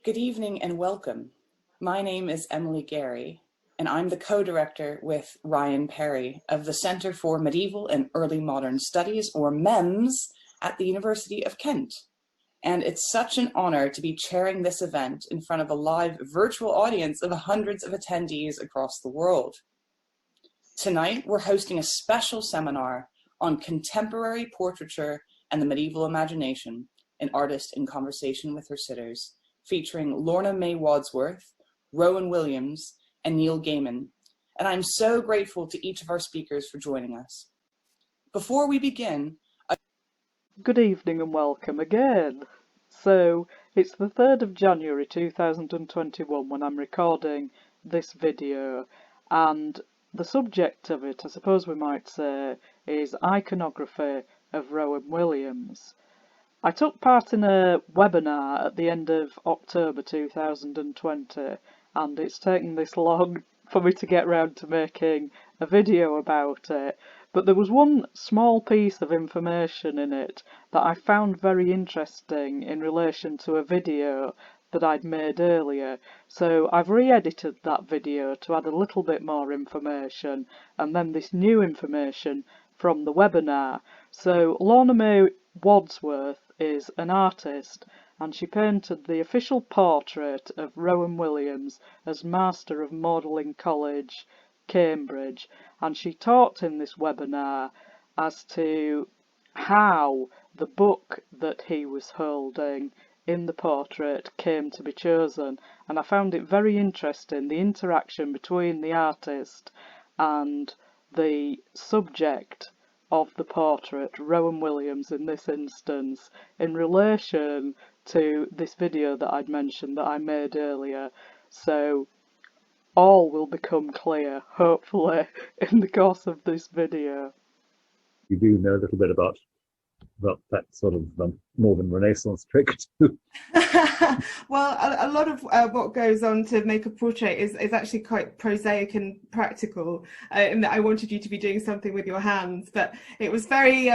Good evening and welcome. My name is Emily Gary, and I'm the co-director with Ryan Perry of the Centre for Medieval and Early Modern Studies, or MEMS, at the University of Kent. And it's such an honor to be chairing this event in front of a live virtual audience of hundreds of attendees across the world. Tonight, we're hosting a special seminar on contemporary portraiture and the medieval imagination, an artist in conversation with her sitters, featuring Lorna Wadsworth, Rowan Williams, and Neil Gaiman. And I'm so grateful to each of our speakers for joining us. Before we begin, Good evening and welcome again. So, it's the 3rd of January 2021 when I'm recording this video, and the subject of it, I suppose we might say, is iconography of Rowan Williams. I took part in a webinar at the end of October 2020, and it's taken this long for me to get round to making a video about it. But there was one small piece of information in it that I found very interesting in relation to a video that I'd made earlier. So I've re-edited that video to add a little bit more information, and then this new information from the webinar. So Lorna Wadsworth is an artist, and she painted the official portrait of Rowan Williams as Master of Magdalen College, Cambridge, and she talked in this webinar as to how the book that he was holding in the portrait came to be chosen, and I found it very interesting, the interaction between the artist and the subject of the portrait, Rowan Williams in this instance, in relation to this video that I'd mentioned that I made earlier. So all will become clear, hopefully, in the course of this video. You do know a little bit about that sort of Northern Renaissance trick too. Well, a lot of what goes on to make a portrait is actually quite prosaic and practical, in that I wanted you to be doing something with your hands. But it was very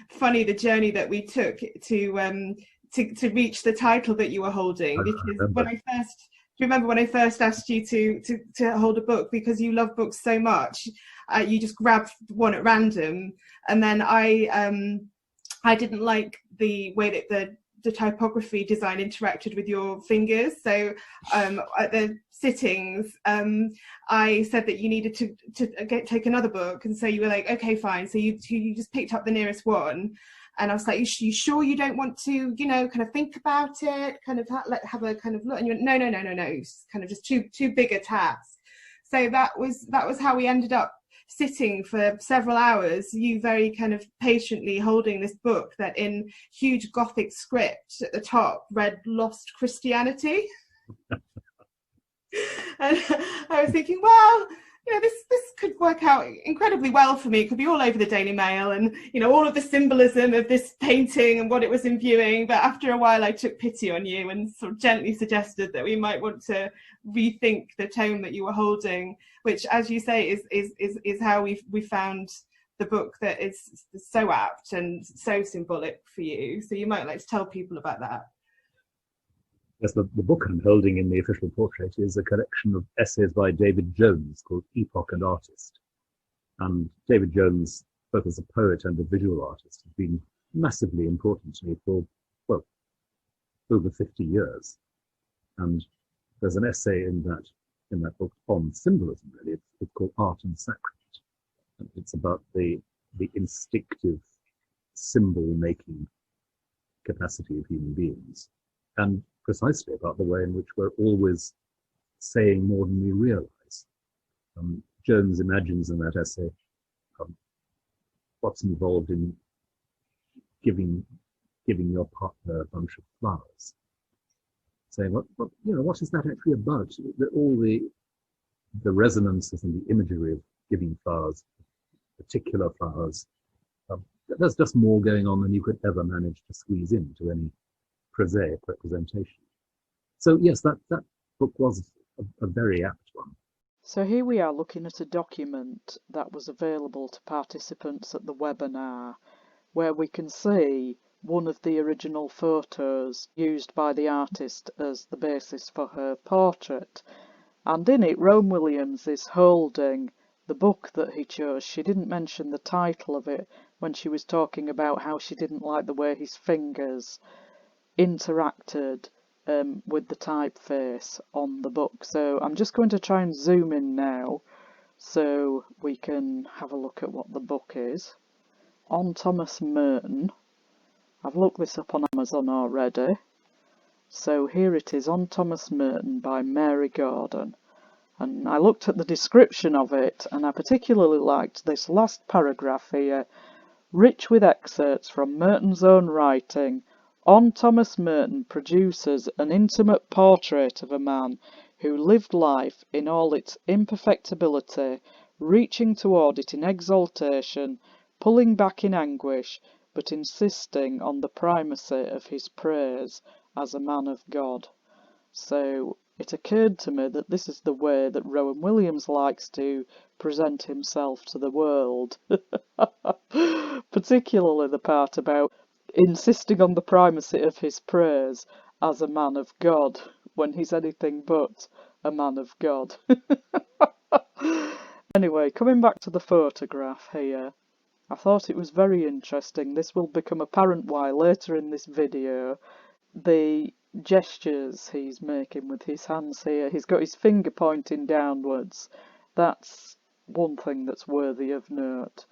funny, the journey that we took to reach the title that you were holding. Because when I first, do you remember when I first asked you to hold a book, because you love books so much, you just grabbed one at random, and then I didn't like the way that the typography design interacted with your fingers. So at the sittings, I said that you needed to take another book, and so you were like, okay, fine. So you just picked up the nearest one, and I was like, you sure you don't want to, kind of think about it, kind of have a kind of look? And you went, no, it's kind of just too big a task. So that was how we ended up sitting for several hours, you very kind of patiently holding this book that in huge Gothic script at the top read Lost Christianity. And I was thinking, well, this could work out incredibly well for me. It could be all over the Daily Mail, and all of the symbolism of this painting and what it was imbuing. But after a while, I took pity on you and sort of gently suggested that we might want to rethink the tone that you were holding, which, as you say, is how we found the book that is so apt and so symbolic for you. So you might like to tell people about that. Yes, the book I'm holding in the official portrait is a collection of essays by David Jones called Epoch and Artist. And David Jones, both as a poet and a visual artist, has been massively important to me for, well, over 50 years. And there's an essay in that book on symbolism, really. It's called Art and Sacrament. And it's about the instinctive symbol-making capacity of human beings, and precisely about the way in which we're always saying more than we realize. Jones imagines in that essay what's involved in giving your partner a bunch of flowers, saying what is that actually about? All the resonances and the imagery of giving flowers, particular flowers. There's just more going on than you could ever manage to squeeze into any prosaic representation. So yes, that book was a very apt one. So here we are looking at a document that was available to participants at the webinar, where we can see one of the original photos used by the artist as the basis for her portrait. And in it, Rowan Williams is holding the book that he chose. She didn't mention the title of it when she was talking about how she didn't like the way his fingers interacted with the typeface on the book. So I'm just going to try and zoom in now so we can have a look at what the book is. On Thomas Merton. I've looked this up on Amazon already. So here it is, On Thomas Merton by Mary Gordon. And I looked at the description of it, and I particularly liked this last paragraph here. Rich with excerpts from Merton's own writing, On Thomas Merton produces an intimate portrait of a man who lived life in all its imperfectibility, reaching toward it in exaltation, pulling back in anguish, but insisting on the primacy of his praise as a man of God. So it occurred to me that this is the way that Rowan Williams likes to present himself to the world. Particularly the part about insisting on the primacy of his praise as a man of God, when he's anything but a man of God. Anyway, coming back to the photograph here, I thought it was very interesting. This will become apparent why later in this video. The gestures he's making with his hands here, he's got his finger pointing downwards. That's one thing that's worthy of note.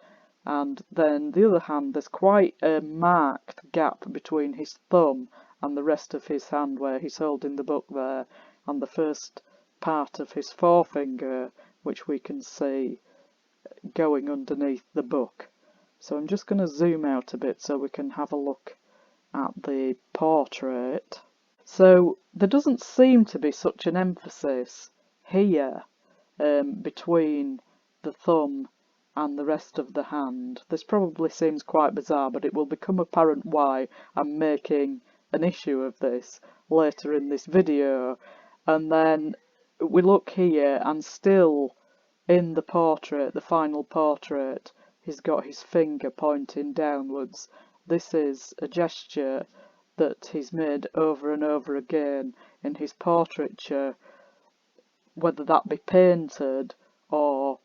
And then the other hand, there's quite a marked gap between his thumb and the rest of his hand where he's holding the book there, and the first part of his forefinger, which we can see going underneath the book. So I'm just going to zoom out a bit so we can have a look at the portrait. So there doesn't seem to be such an emphasis here between the thumb and the rest of the hand. This probably seems quite bizarre, but it will become apparent why I'm making an issue of this later in this video. And then we look here, and still in the portrait, the final portrait, he's got his finger pointing downwards. This is a gesture that he's made over and over again in his portraiture, whether that be painted or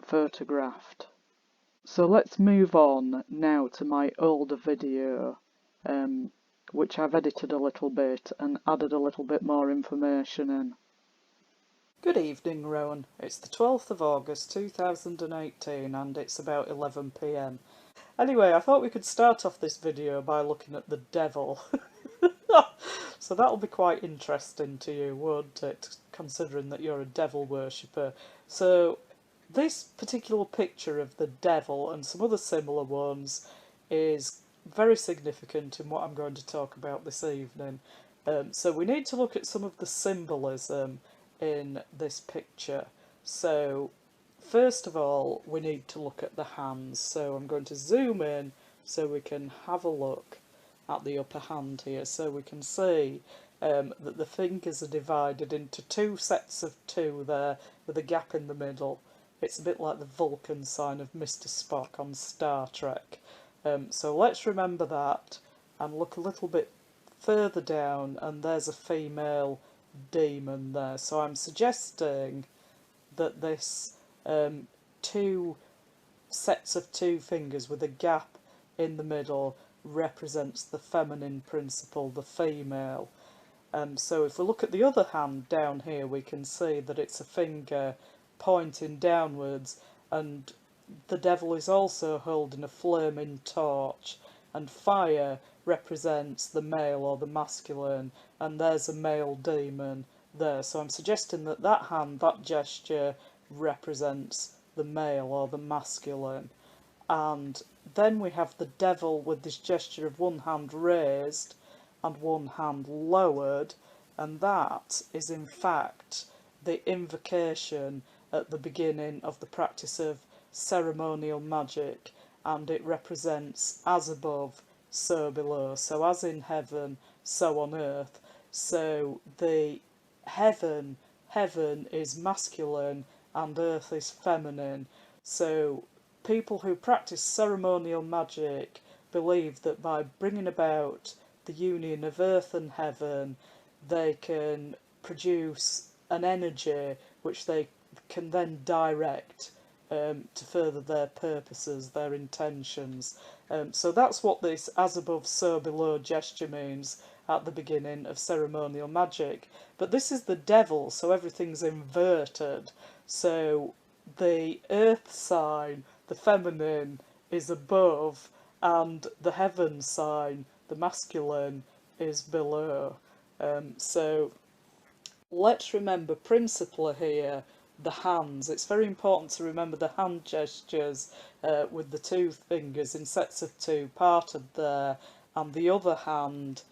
photographed. So let's move on now to my older video, which I've edited a little bit and added a little bit more information in. Good evening, Rowan. It's the 12th of August 2018 and it's about 11 PM. Anyway, I thought we could start off this video by looking at the devil. So that'll be quite interesting to you, won't it? Considering that you're a devil worshipper. So this particular picture of the devil and some other similar ones is very significant in what I'm going to talk about this evening. So we need to look at some of the symbolism in this picture. So first of all, we need to look at the hands. So I'm going to zoom in so we can have a look at the upper hand here. So we can see that the fingers are divided into two sets of two there with a gap in the middle. It's a bit like the Vulcan sign of Mr. Spock on Star Trek. So let's remember that and look a little bit further down, and there's a female demon there. So I'm suggesting that this two sets of two fingers with a gap in the middle represents the feminine principle, the female. So if we look at the other hand down here, we can see that it's a finger pointing downwards, and the devil is also holding a flaming torch, and fire represents the male or the masculine, and there's a male demon there. So I'm suggesting that that hand, that gesture, represents the male or the masculine. And then we have the devil with this gesture of one hand raised and one hand lowered, and that is in fact the invocation at the beginning of the practice of ceremonial magic, and it represents as above, so below. So as in heaven, so on earth. So the heaven is masculine and earth is feminine. So people who practice ceremonial magic, believe that by bringing about the union of earth and heaven, they can produce an energy which they can then direct to further their purposes, their intentions. So that's what this as above, so below gesture means at the beginning of ceremonial magic. But this is the devil, so everything's inverted. So the earth sign, the feminine, is above, and the heaven sign, the masculine, is below. So let's remember principally here the hands. It's very important to remember the hand gestures with the two fingers in sets of two parted there, and the other hand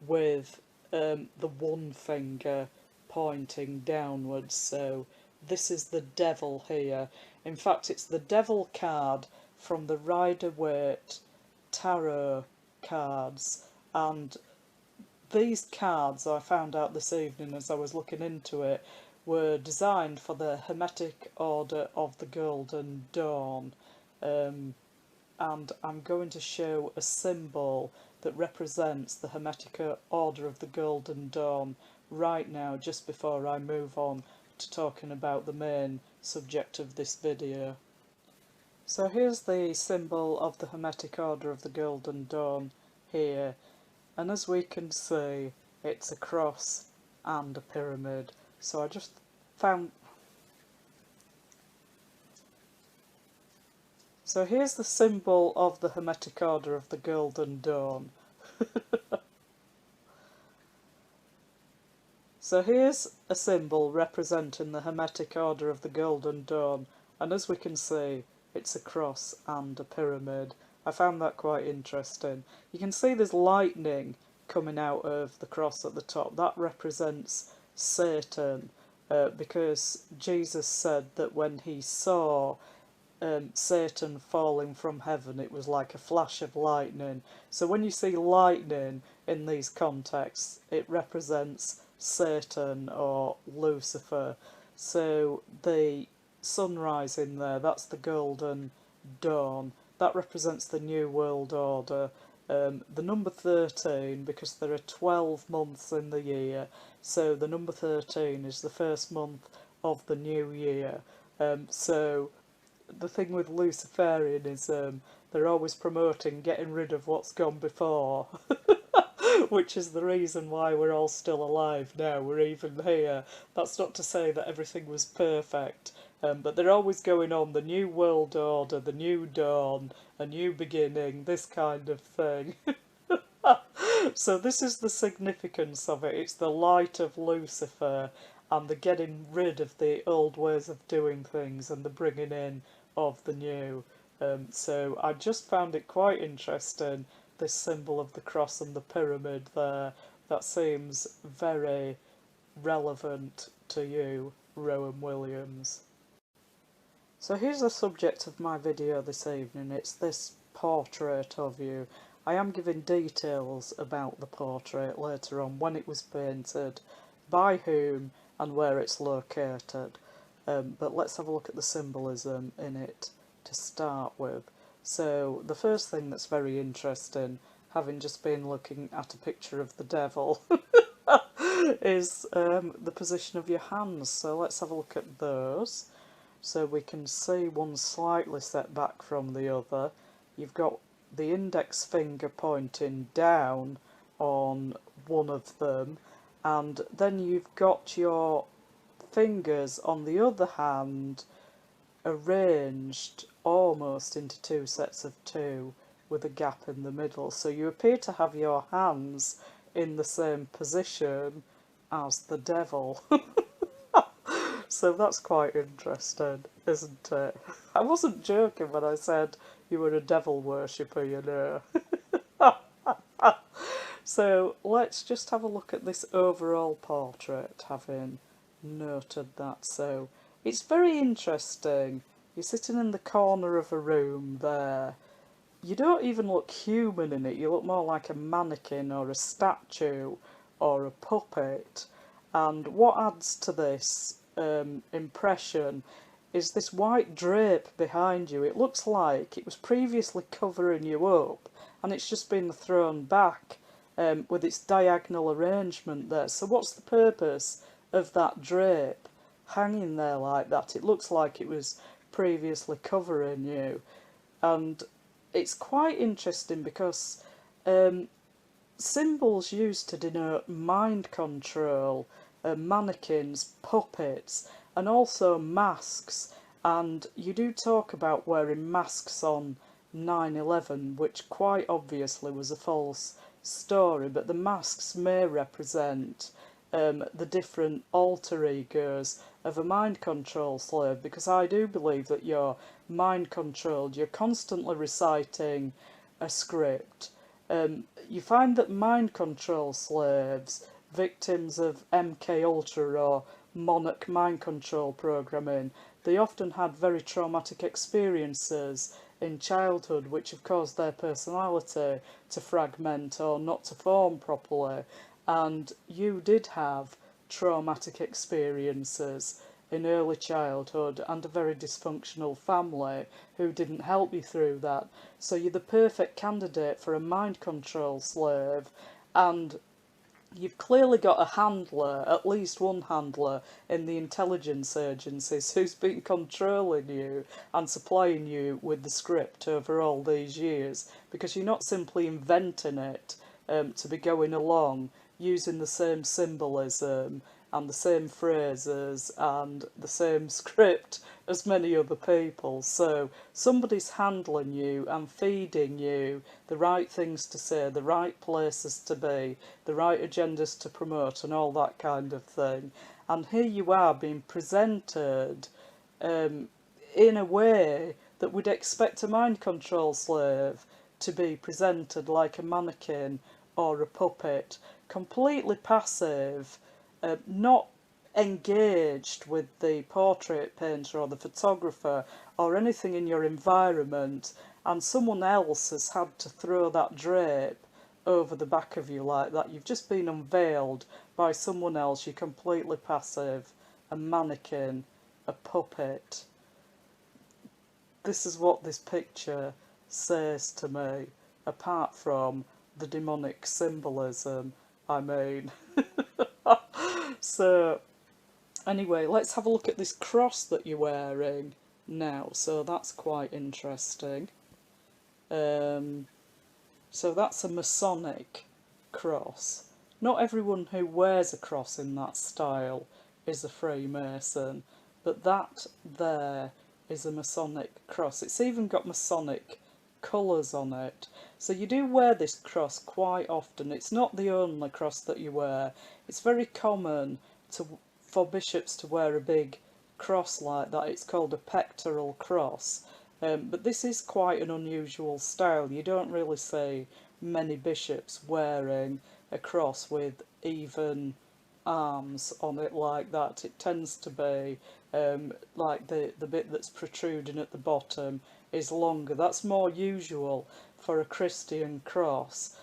with the one finger pointing downwards. So this is the devil here. In fact, it's the devil card from the Rider-Waite tarot cards, and these cards, I found out this evening as I was looking into it, were designed for the Hermetic Order of the Golden Dawn, and I'm going to show a symbol that represents the Hermetic Order of the Golden Dawn right now, just before I move on to talking about the main subject of this video. So here's the symbol of the Hermetic Order of the Golden Dawn here, and as we can see, it's a cross and a pyramid. So I just found... So here's the symbol of the Hermetic Order of the Golden Dawn. So here's a symbol representing the Hermetic Order of the Golden Dawn, and as we can see, it's a cross and a pyramid. I found that quite interesting. You can see there's lightning coming out of the cross at the top. That represents Satan, because Jesus said that when he saw Satan falling from heaven, it was like a flash of lightning. So when you see lightning in these contexts, it represents Satan or Lucifer. So the sunrise in there, that's the golden dawn. That represents the New World Order. The number 13, because there are 12 months in the year, so the number 13 is the first month of the new year. So the thing with Luciferianism, they're always promoting getting rid of what's gone before, which is the reason why we're all still alive now, we're even here. That's not to say that everything was perfect, but they're always going on the New World Order, the New Dawn, a new beginning, this kind of thing. So this is the significance of it. It's the light of Lucifer and the getting rid of the old ways of doing things and the bringing in of the new. So I just found it quite interesting, this symbol of the cross and the pyramid there. That seems very relevant to you, Rowan Williams. So here's the subject of my video this evening. It's this portrait of you. I am giving details about the portrait later on, when it was painted, by whom and where it's located. But let's have a look at the symbolism in it to start with. So the first thing that's very interesting, having just been looking at a picture of the devil, is the position of your hands. So let's have a look at those. So we can see one slightly set back from the other. You've got the index finger pointing down on one of them, and then you've got your fingers on the other hand arranged almost into two sets of two with a gap in the middle. So you appear to have your hands in the same position as the devil. So that's quite interesting, isn't it? I wasn't joking when I said you were a devil worshipper, you know. So let's just have a look at this overall portrait, having noted that. So it's very interesting. You're sitting in the corner of a room there. You don't even look human in it. You look more like a mannequin or a statue or a puppet. And what adds to this impression is this white drape behind you. It looks like it was previously covering you up, and it's just been thrown back with its diagonal arrangement there. So what's the purpose of that drape hanging there like that? It looks like it was previously covering you, and it's quite interesting because symbols used to denote mind control, mannequins, puppets, and also masks. And you do talk about wearing masks on 9/11, which quite obviously was a false story, but the masks may represent the different alter egos of a mind control slave, because I do believe that you're mind controlled. You're constantly reciting a script. You find that mind control slaves, victims of MK Ultra or monarch mind control programming, they often had very traumatic experiences in childhood which have caused their personality to fragment or not to form properly. And you did have traumatic experiences in early childhood and a very dysfunctional family who didn't help you through that. So you're the perfect candidate for a mind control slave, and you've clearly got a handler, at least one handler, in the intelligence agencies who's been controlling you and supplying you with the script over all these years, because you're not simply inventing it to be going along using the same symbolism and the same phrases and the same script as many other people. So somebody's handling you and feeding you the right things to say, the right places to be, the right agendas to promote, and all that kind of thing. And here you are being presented in a way that would expect a mind control slave to be presented, like a mannequin or a puppet, completely passive, not engaged with the portrait painter or the photographer or anything in your environment, and someone else has had to throw that drape over the back of you like that. You've just been unveiled by someone else. You're completely passive, a mannequin, a puppet. This is what this picture says to me, apart from the demonic symbolism, I mean. So anyway, let's have a look at this cross that you're wearing now. So that's quite interesting. So that's a Masonic cross. Not everyone who wears a cross in that style is a Freemason, but that there is a Masonic cross. It's even got Masonic colours on it. So you do wear this cross quite often. It's not the only cross that you wear. It's very common for bishops to wear a big cross like that. It's called a pectoral cross. But this is quite an unusual style. You don't really see many bishops wearing a cross with even arms on it like that. It tends to be like the bit that's protruding at the bottom is longer. That's more usual for a Christian cross.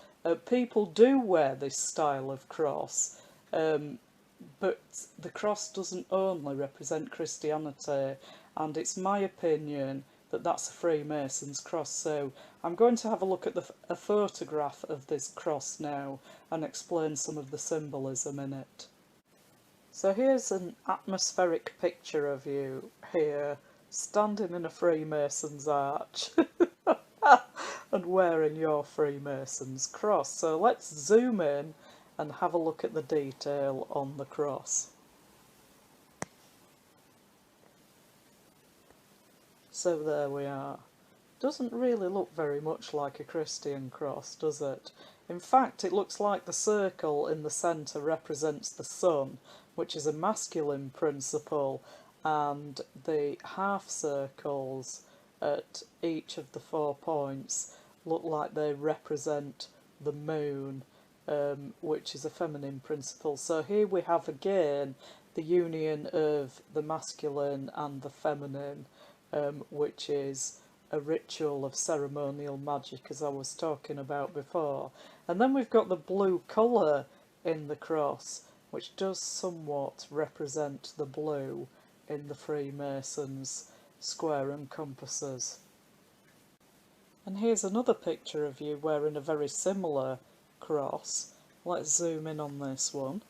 People do wear this style of cross, but the cross doesn't only represent Christianity, and it's my opinion that that's a Freemason's cross. So I'm going to have a look at a photograph of this cross now and explain some of the symbolism in it. So here's an atmospheric picture of you here, standing in a Freemason's arch and wearing your Freemason's cross. So let's zoom in and have a look at the detail on the cross. So there we are. Doesn't really look very much like a Christian cross, does it? In fact, it looks like the circle in the centre represents the sun, which is a masculine principle, and the half circles at each of the 4 points look like they represent the moon, which is a feminine principle. So here we have again the union of the masculine and the feminine, which is a ritual of ceremonial magic, as I was talking about before. And then we've got the blue colour in the cross, which does somewhat represent the blue in the Freemasons' square and compasses. And here's another picture of you wearing a very similar cross. Let's zoom in on this one.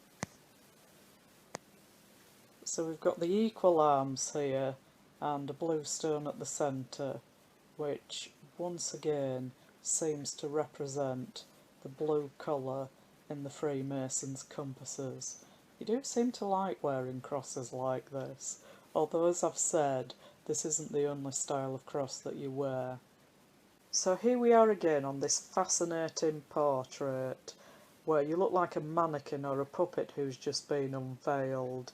So we've got the equal arms here and a blue stone at the centre, which once again seems to represent the blue colour in the Freemasons' compasses. You do seem to like wearing crosses like this, although as I've said, this isn't the only style of cross that you wear. So here we are again on this fascinating portrait, where you look like a mannequin or a puppet who's just been unveiled.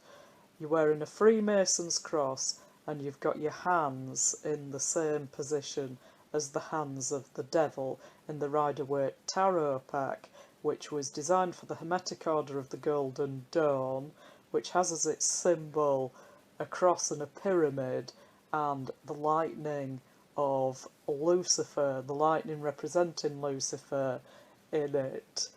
You're wearing a Freemason's cross and you've got your hands in the same position as the hands of the devil in the Rider-Waite tarot pack, which was designed for the Hermetic Order of the Golden Dawn, which has as its symbol a cross and a pyramid and the lightning of Lucifer, the lightning representing Lucifer in it.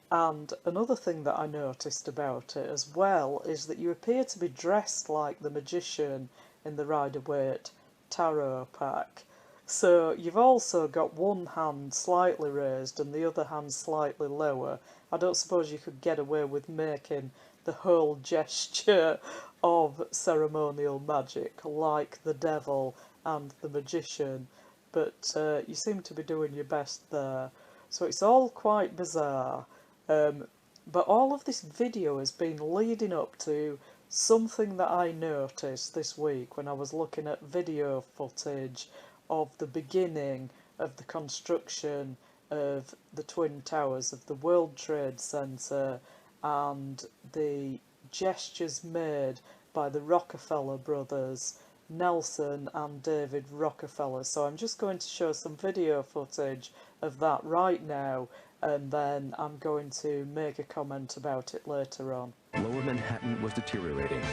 And another thing that I noticed about it as well is that you appear to be dressed like the magician in the Rider-Waite tarot pack. So you've also got one hand slightly raised and the other hand slightly lower. I don't suppose you could get away with making the whole gesture of ceremonial magic like the devil and the magician, but you seem to be doing your best there. So it's all quite bizarre. But all of this video has been leading up to something that I noticed this week when I was looking at video footage of the beginning of the construction of the Twin Towers of the World Trade Center and the gestures made by the Rockefeller brothers, Nelson and David Rockefeller. So I'm just going to show some video footage of that right now, and then I'm going to make a comment about it later on. Lower Manhattan was deteriorating,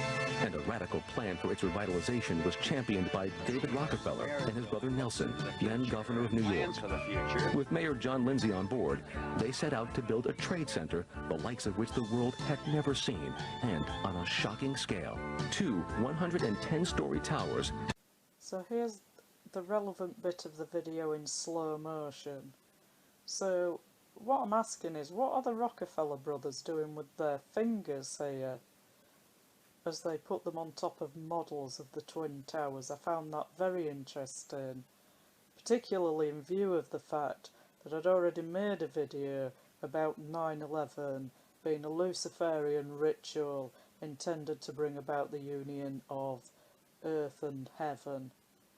and a radical plan for its revitalization was championed by David Rockefeller and his brother Nelson, then governor of New York. With Mayor John Lindsay on board, they set out to build a trade center, the likes of which the world had never seen, and on a shocking scale. 2 110-story towers. So here's the relevant bit of the video in slow motion. So what I'm asking is, what are the Rockefeller brothers doing with their fingers here as they put them on top of models of the Twin Towers? I found that very interesting, particularly in view of the fact that I'd already made a video about 9/11 being a Luciferian ritual intended to bring about the union of earth and heaven.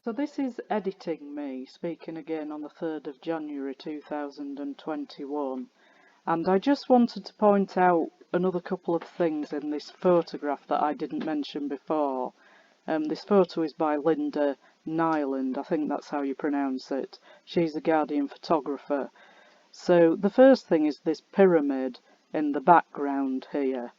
So this is editing me, speaking again on the 3rd of January 2021, and I just wanted to point out another couple of things in this photograph that I didn't mention before. This photo is by Linda Nyland, I think that's how you pronounce it. She's a Guardian photographer. So the first thing is this pyramid in the background here.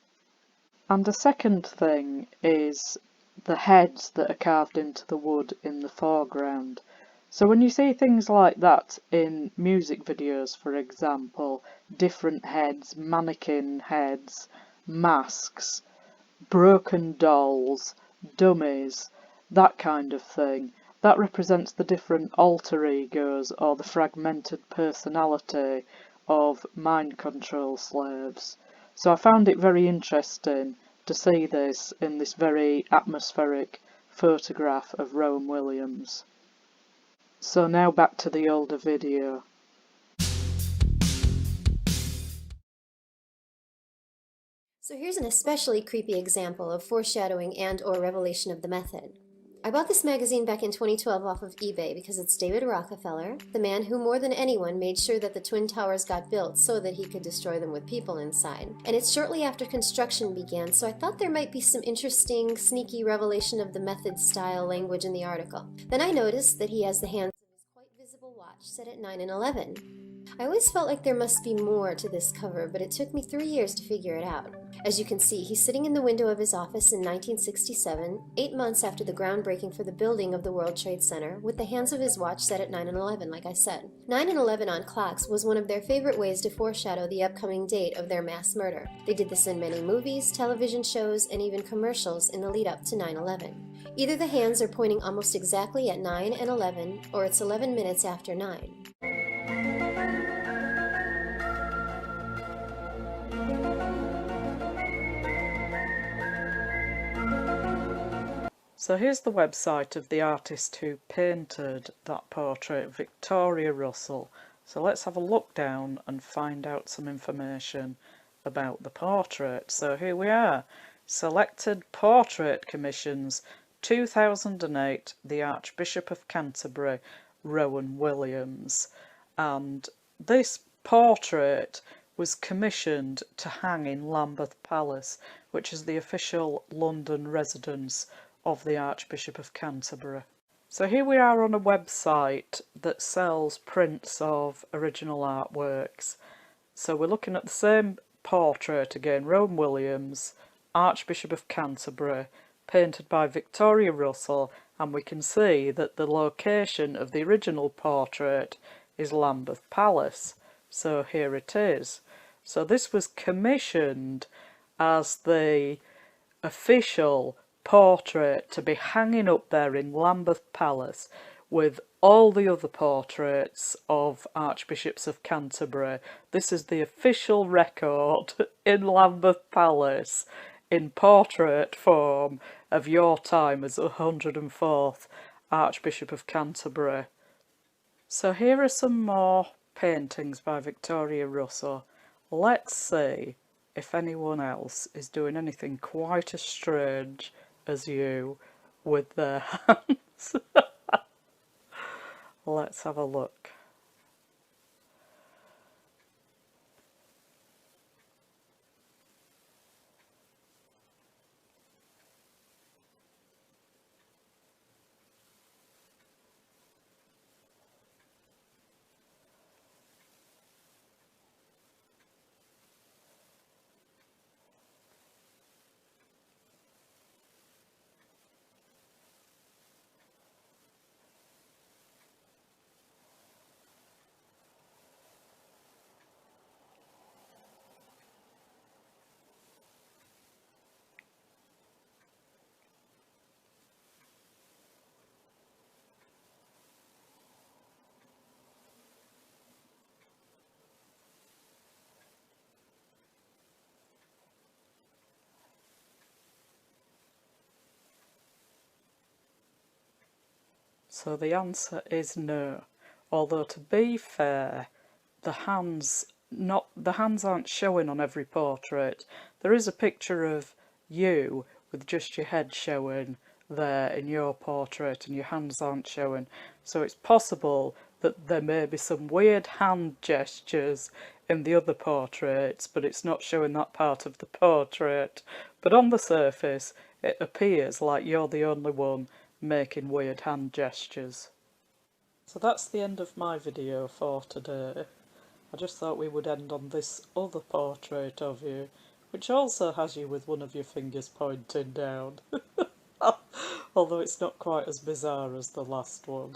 And the second thing is the heads that are carved into the wood in the foreground. So when you see things like that in music videos, for example, different heads, mannequin heads, masks, broken dolls, dummies, that kind of thing, that represents the different alter egos or the fragmented personality of mind control slaves. So I found it very interesting to see this in this very atmospheric photograph of Rowan Williams. So now back to the older video. So here's an especially creepy example of foreshadowing and/or revelation of the method. I bought this magazine back in 2012 off of eBay because it's David Rockefeller, the man who more than anyone made sure that the Twin Towers got built so that he could destroy them with people inside. And it's shortly after construction began, so I thought there might be some interesting, sneaky revelation of the method style language in the article. Then I noticed that he has the hands of his quite visible watch set at 9 and 11. I always felt like there must be more to this cover, but it took me 3 years to figure it out. As you can see, he's sitting in the window of his office in 1967, 8 months after the groundbreaking for the building of the World Trade Center, with the hands of his watch set at 9/11, like I said. 9/11 on clocks was one of their favorite ways to foreshadow the upcoming date of their mass murder. They did this in many movies, television shows, and even commercials in the lead up to 9/11. Either the hands are pointing almost exactly at 9 and 11, or it's 11 minutes after 9. So here's the website of the artist who painted that portrait, Victoria Russell. So let's have a look down and find out some information about the portrait. So here we are, Selected Portrait Commissions, 2008, the Archbishop of Canterbury, Rowan Williams. And this portrait was commissioned to hang in Lambeth Palace, which is the official London residence of the Archbishop of Canterbury. So here we are on a website that sells prints of original artworks. So we're looking at the same portrait again, Rowan Williams, Archbishop of Canterbury, painted by Victoria Russell, and we can see that the location of the original portrait is Lambeth Palace. So here it is. So this was commissioned as the official portrait to be hanging up there in Lambeth Palace with all the other portraits of Archbishops of Canterbury. This is the official record in Lambeth Palace in portrait form of your time as 104th Archbishop of Canterbury. So here are some more paintings by Victoria Russell. Let's see if anyone else is doing anything quite as strange as you with their hands. Let's have a look. So the answer is no. Although to be fair, the hands aren't showing on every portrait. There is a picture of you with just your head showing there in your portrait and your hands aren't showing. So it's possible that there may be some weird hand gestures in the other portraits, but it's not showing that part of the portrait. But on the surface, it appears like you're the only one making weird hand gestures. So that's the end of my video for today. I just thought we would end on this other portrait of you, which also has you with one of your fingers pointing down. Although it's not quite as bizarre as the last one.